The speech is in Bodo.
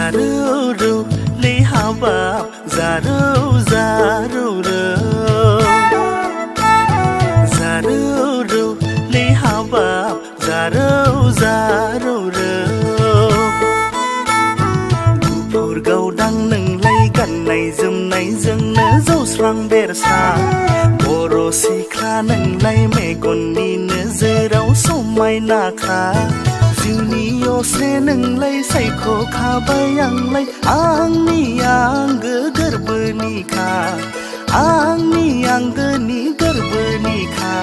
जारौ रौ लै हाबाब जारौ जारौ रौ जारौ रौ लै हाबाब जारौ जारौ रौ गुफुर गावदां नोंलाय गाननाय जोमनायजोंनो जौस्रां बेरस्रां बर' सिख्ला नोंलाय मेगननि नोजोराव समायनाखा जिउनि असे नोंलाय सायख'खाबाय आंलाय आंनि आंगो गोरबोनिखा आंनि आंगोनि गोरबोनिखा